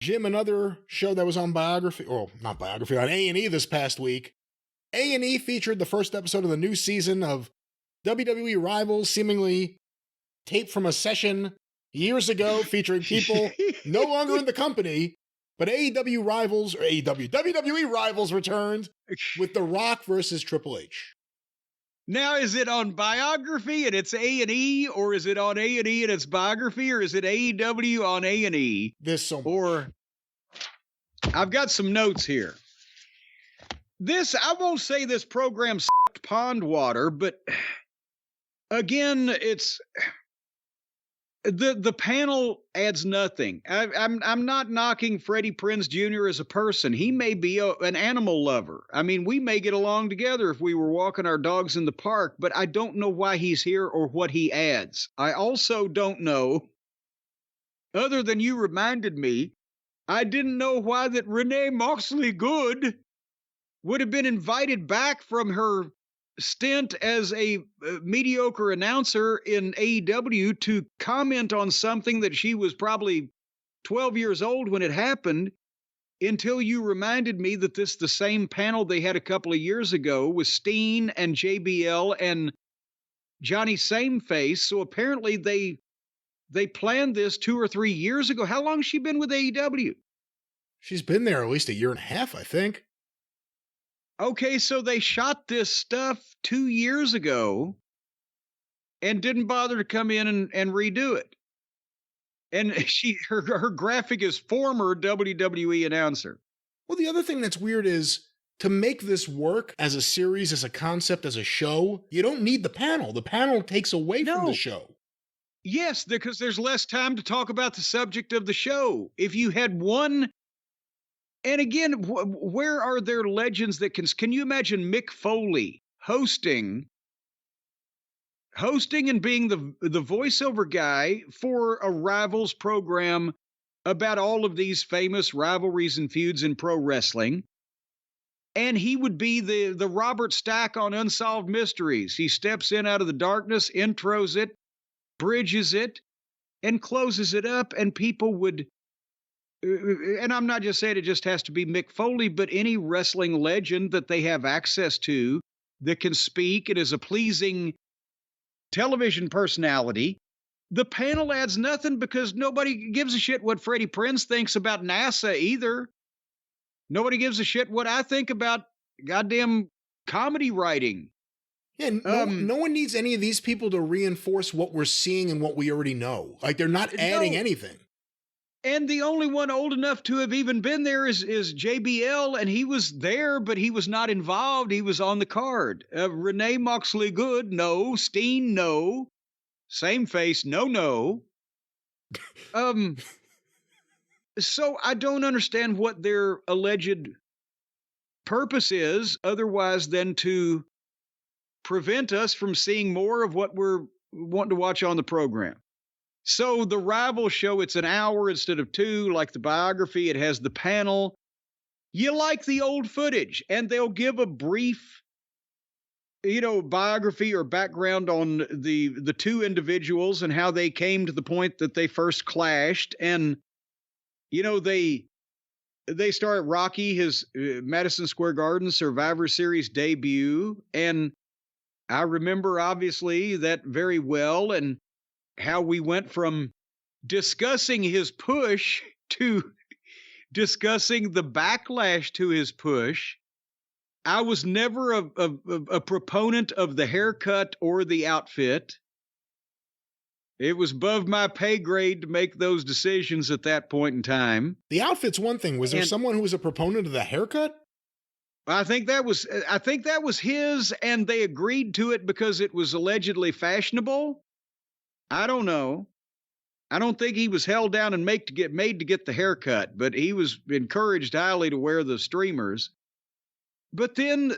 Jim, another show that was on Biography, or not Biography, on A&E this past week. A&E featured the first episode of the new season of WWE Rivals, seemingly taped from a session years ago, featuring people no longer in the company, but AEW Rivals, or AEW, WWE Rivals returned with The Rock versus Triple H. Now, is it on Biography and it's A&E, or is it on A&E and it's Biography, or is it AEW on A&E? There's so much. Or, I've got some notes here. I won't say this program sucked pond water, but again, it's the panel adds nothing. I'm not knocking Freddie Prinze Jr. as a person. He may be an animal lover. I mean, we may get along together if we were walking our dogs in the park, but I don't know why he's here or what he adds. I also don't know, other than you reminded me, I didn't know why that Renee Moxley Good would have been invited back from her stint as a mediocre announcer in AEW to comment on something that she was probably 12 years old when it happened, until you reminded me that this the same panel they had a couple of years ago with Steen and JBL and Johnny Sameface. So apparently they planned this 2 or 3 years ago. How long has she been with AEW? She's been there at least a year and a half, I think. Okay, so they shot this stuff 2 years ago and didn't bother to come in and redo it. And her graphic is former WWE announcer. Well, the other thing that's weird is, to make this work as a series, as a concept, as a show, you don't need the panel. The panel takes away from the show. Yes, because there's less time to talk about the subject of the show. If you had one... And again, where are there legends that can you imagine Mick Foley hosting and being the voiceover guy for a Rivals program about all of these famous rivalries and feuds in pro wrestling? And he would be the Robert Stack on Unsolved Mysteries. He steps in out of the darkness, intros it, bridges it, and closes it up, and people would... And I'm not just saying it just has to be Mick Foley, but any wrestling legend that they have access to that can speak and is a pleasing television personality. The panel adds nothing because nobody gives a shit what Freddie Prinze thinks about NASA either. Nobody gives a shit what I think about goddamn comedy writing. Yeah, no one needs any of these people to reinforce what we're seeing and what we already know. Like, they're not adding anything. And the only one old enough to have even been there is JBL, and he was there, but he was not involved. He was on the card. Renee Moxley Good, no. Steen, no. Sameface, no. So I don't understand what their alleged purpose is, otherwise than to prevent us from seeing more of what we're wanting to watch on the program. So the Rival show, it's an hour instead of 2, like the Biography. It has the panel. You like the old footage, and they'll give a brief, biography or background on the two individuals and how they came to the point that they first clashed. And, they start Rocky, his Madison Square Garden Survivor Series debut. And I remember, obviously, that very well, and how we went from discussing his push to discussing the backlash to his push. I was never a proponent of the haircut or the outfit. It was above my pay grade to make those decisions at that point in time. The outfit's one thing. Was there someone who was a proponent of the haircut? I think that was his, and they agreed to it because it was allegedly fashionable. I don't know. I don't think he was held down and made to get the haircut, but he was encouraged highly to wear the streamers. But then,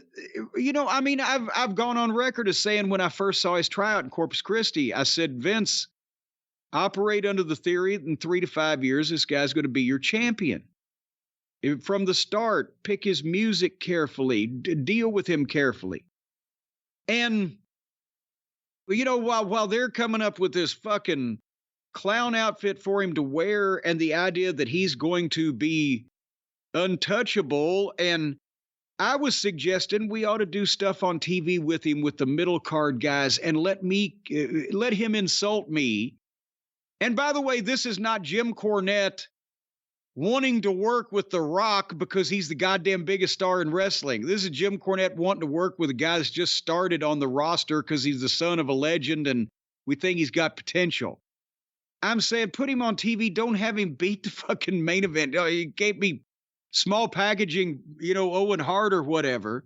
I've gone on record as saying when I first saw his tryout in Corpus Christi, I said, Vince, operate under the theory that in 3 to 5 years, this guy's going to be your champion. From the start, pick his music carefully, deal with him carefully. And while they're coming up with this fucking clown outfit for him to wear, and the idea that he's going to be untouchable. And I was suggesting we ought to do stuff on TV with him with the middle card guys and let him insult me. And by the way, this is not Jim Cornette wanting to work with The Rock because he's the goddamn biggest star in wrestling. This is Jim Cornette wanting to work with a guy that's just started on the roster because he's the son of a legend and we think he's got potential. I'm saying put him on TV. Don't have him beat the fucking main event. You can't be small packaging, Owen Hart or whatever.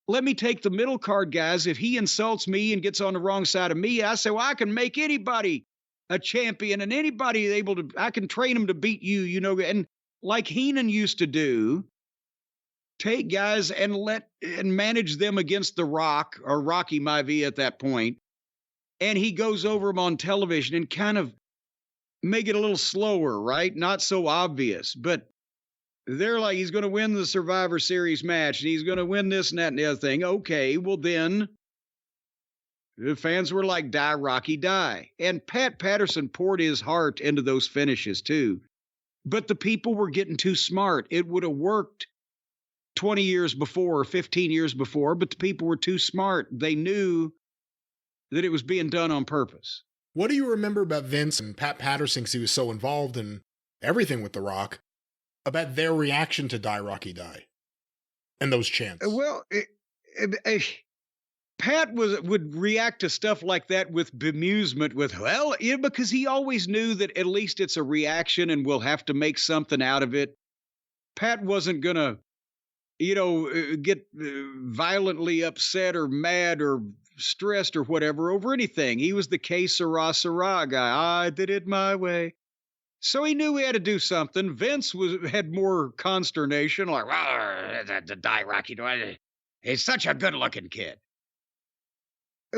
Let me take the middle card guys. If he insults me and gets on the wrong side of me, I say, well, I can make anybody a champion and anybody I can train them to beat you, and like Heenan used to do, take guys and manage them against The Rock or Rocky Maivia at that point. And he goes over them on television and kind of make it a little slower, right? Not so obvious, but they're like, he's going to win the Survivor Series match and he's going to win this and that and the other thing. Okay, well then the fans were like, die, Rocky, die. And Pat Patterson poured his heart into those finishes too. But the people were getting too smart. It would have worked 20 years before or 15 years before, but the people were too smart. They knew that it was being done on purpose. What do you remember about Vince and Pat Patterson, because he was so involved in everything with The Rock, about their reaction to Die, Rocky, Die? And those chants? Well, Pat would react to stuff like that with bemusement, because he always knew that at least it's a reaction and we'll have to make something out of it. Pat wasn't going to, get violently upset or mad or stressed or whatever over anything. He was the que sera, sera guy. I did it my way. So he knew he had to do something. Vince had more consternation, like, the Die, Rocky, he's such a good-looking kid.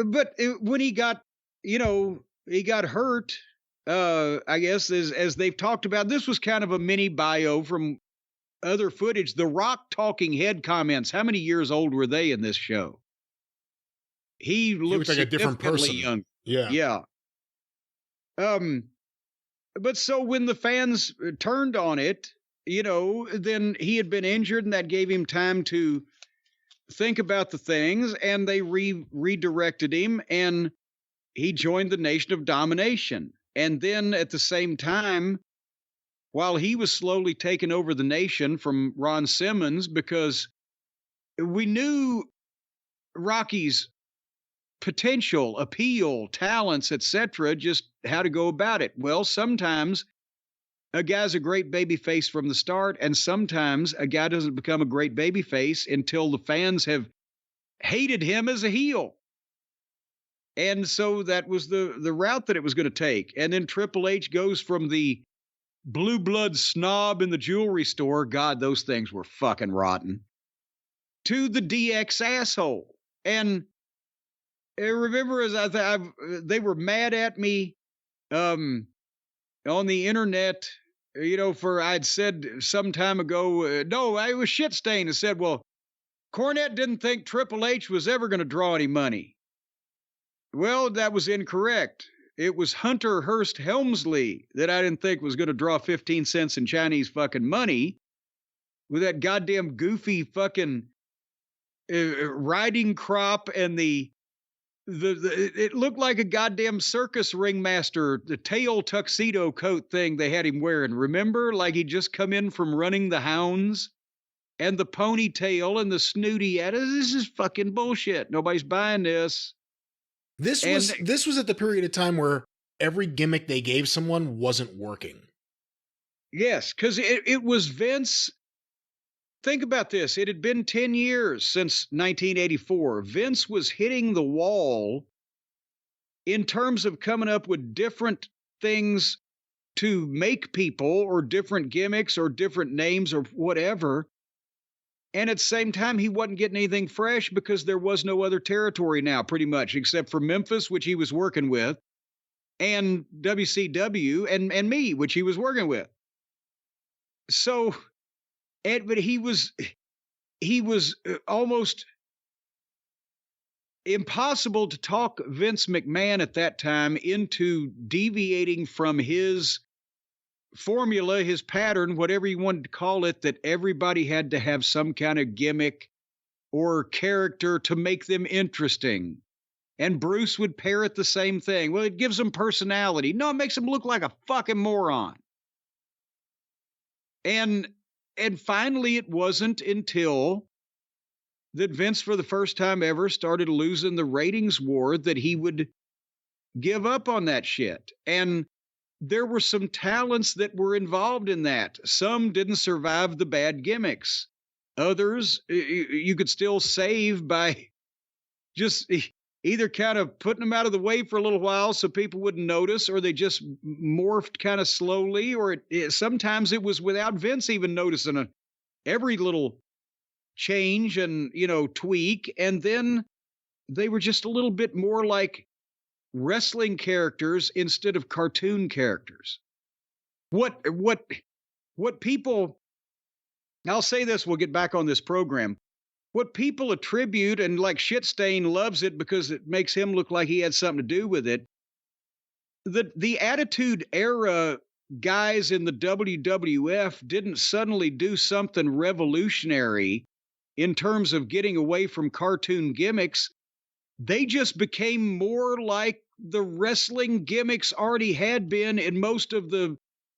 But when he got, he got hurt, I guess, as they've talked about, this was kind of a mini bio from other footage. The Rock talking head comments, how many years old were they in this show? He looks like a different person. Young. Yeah. But so when the fans turned on it, then he had been injured and that gave him time to think about the things, and they redirected him and he joined the Nation of Domination. And then at the same time, while he was slowly taking over the nation from Ron Simmons, because we knew Rocky's potential, appeal, talents, etc., just how to go about it. Well, sometimes a guy's a great babyface from the start, and sometimes a guy doesn't become a great babyface until the fans have hated him as a heel. And so that was the route that it was going to take. And then Triple H goes from the blue blood snob in the jewelry store, God, those things were fucking rotten, to the DX asshole. And remember, they were mad at me on the internet, for I'd said some time ago, no, I was shit stained and said, well, Cornette didn't think Triple H was ever going to draw any money. Well, that was incorrect. It was Hunter Hearst Helmsley that I didn't think was going to draw 15 cents in Chinese fucking money with that goddamn goofy fucking riding crop and it looked like a goddamn circus ringmaster, the tail tuxedo coat thing they had him wearing. Remember? Like he'd just come in from running the hounds, and the ponytail and the snooty this is fucking bullshit. Nobody's buying this. This was at the period of time where every gimmick they gave someone wasn't working. Yes, because it was Vince. Think about this. It had been 10 years since 1984. Vince was hitting the wall in terms of coming up with different things to make people, or different gimmicks or different names or whatever. And at the same time, he wasn't getting anything fresh because there was no other territory now, pretty much, except for Memphis, which he was working with, and WCW and me, which he was working with. So, but he was almost impossible to talk Vince McMahon at that time into deviating from his formula, his pattern, whatever you wanted to call it, that everybody had to have some kind of gimmick or character to make them interesting. And Bruce would parrot the same thing. Well, it gives them personality. No, it makes them look like a fucking moron. And finally, it wasn't until that Vince, for the first time ever, started losing the ratings war that he would give up on that shit. And there were some talents that were involved in that. Some didn't survive the bad gimmicks. Others, you could still save by just either kind of putting them out of the way for a little while so people wouldn't notice, or they just morphed kind of slowly, or sometimes it was without Vince even noticing every little change and, tweak. And then they were just a little bit more like wrestling characters instead of cartoon characters. What people, I'll say this, we'll get back on this program. What people attribute, and like Shitstain loves it because it makes him look like he had something to do with it. The Attitude Era guys in the WWF didn't suddenly do something revolutionary in terms of getting away from cartoon gimmicks. They just became more like the wrestling gimmicks already had been in most of the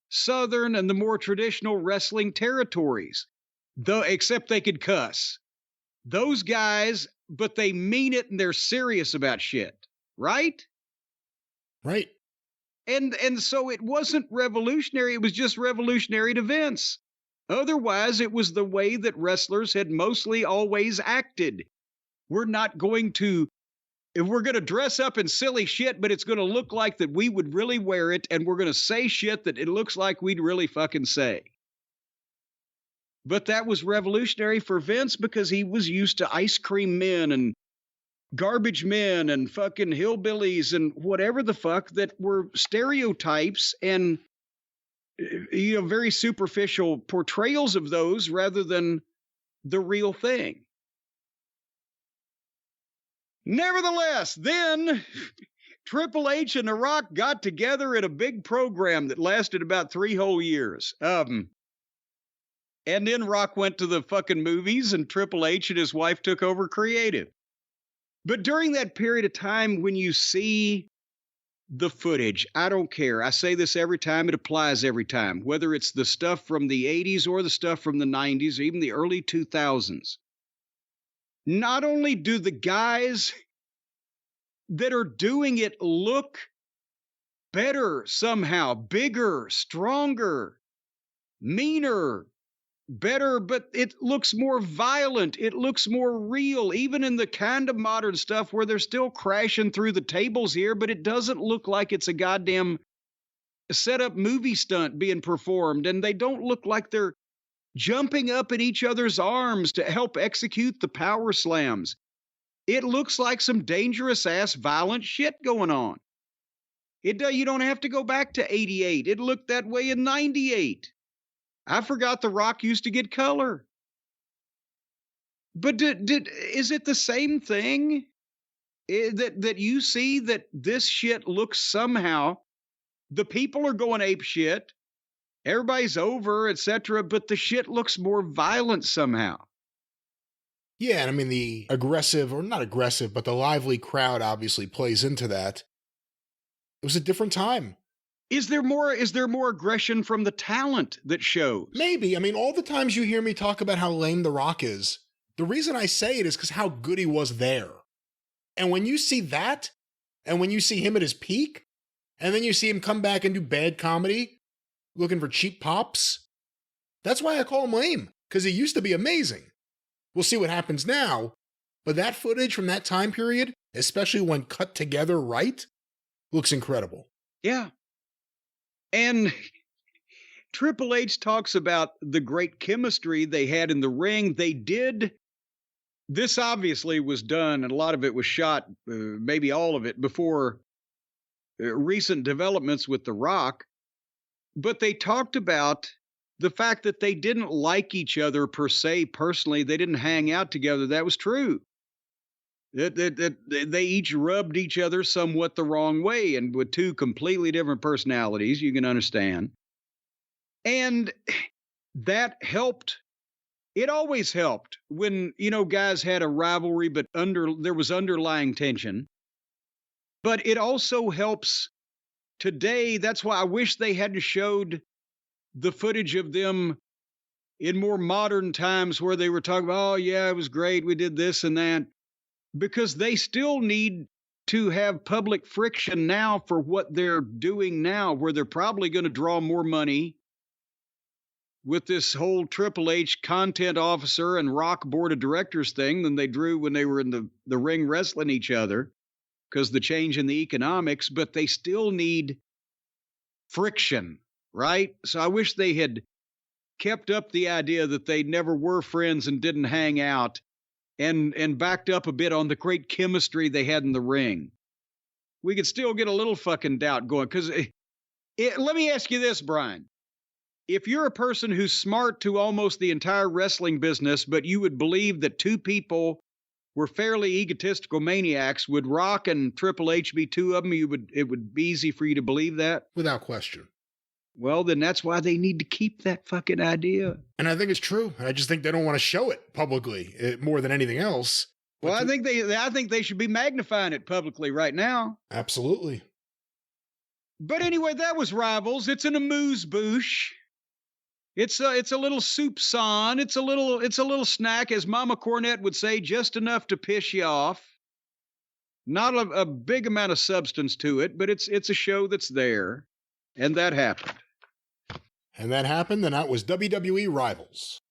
Southern and the more traditional wrestling territories, though, except they could cuss. Those guys, but they mean it and they're serious about shit, right? Right. And so it wasn't revolutionary. It was just revolutionary to Vince. Otherwise, it was the way that wrestlers had mostly always acted. We're not going to, if we're going to dress up in silly shit, but it's going to look like that we would really wear it, and we're going to say shit that it looks like we'd really fucking say. But that was revolutionary for Vince because he was used to ice cream men and garbage men and fucking hillbillies and whatever the fuck that were stereotypes and, very superficial portrayals of those rather than the real thing. Nevertheless, then Triple H and The Rock got together in a big program that lasted about 3 whole years. And then Rock went to the fucking movies and Triple H and his wife took over creative. But during that period of time, when you see the footage, I don't care. I say this every time. It applies every time, whether it's the stuff from the 80s or the stuff from the 90s, or even the early 2000s. Not only do the guys that are doing it look better somehow, bigger, stronger, meaner, better, but it looks more violent. It looks more real, even in the kind of modern stuff where they're still crashing through the tables here, but it doesn't look like it's a goddamn set up movie stunt being performed. And they don't look like they're jumping up in each other's arms to help execute the power slams. It looks like some dangerous ass violent shit going on. You don't have to go back to 88. It looked that way in 98. I forgot The Rock used to get color. But is it the same thing that you see that this shit looks somehow, the people are going ape shit, everybody's over, etc., but the shit looks more violent somehow. Yeah, and I mean the aggressive, or not aggressive, but the lively crowd obviously plays into that. It was a different time. Is there more aggression from the talent that shows? Maybe. I mean, all the times you hear me talk about how lame The Rock is, the reason I say it is because how good he was there. And when you see that, and when you see him at his peak, and then you see him come back and do bad comedy, looking for cheap pops, that's why I call him lame, because he used to be amazing. We'll see what happens now, but that footage from that time period, especially when cut together right, looks incredible. Yeah. And Triple H talks about the great chemistry they had in the ring. This obviously was done, and a lot of it was shot, maybe all of it, before recent developments with The Rock. But they talked about the fact that they didn't like each other per se personally. They didn't hang out together. That was true. They each rubbed each other somewhat the wrong way, and with two completely different personalities, you can understand. And that helped. It always helped when, guys had a rivalry, but there was underlying tension. But it also helps today. That's why I wish they hadn't showed the footage of them in more modern times where they were talking about, oh, yeah, it was great. We did this and that. Because they still need to have public friction now for what they're doing now, where they're probably going to draw more money with this whole Triple H content officer and Rock board of directors thing than they drew when they were in the ring wrestling each other, because the change in the economics, but they still need friction, right? So I wish they had kept up the idea that they never were friends and didn't hang out, and backed up a bit on the great chemistry they had in the ring. We could still get a little fucking doubt going, because let me ask you this, Brian. If you're a person who's smart to almost the entire wrestling business, but you would believe that two people were fairly egotistical maniacs, would Rock and Triple H be two of them? It would be easy for you to believe that? Without question. Well, then that's why they need to keep that fucking idea. And I think it's true. I just think they don't want to show it publicly more than anything else. Well, I think they should be magnifying it publicly right now. Absolutely. But anyway, that was Rivals. It's an amuse-bouche. It's a little soup-son. It's a little snack, as Mama Cornette would say, just enough to piss you off. Not a big amount of substance to it, but it's a show that's there. And that happened. And that happened, and that was WWE Rivals.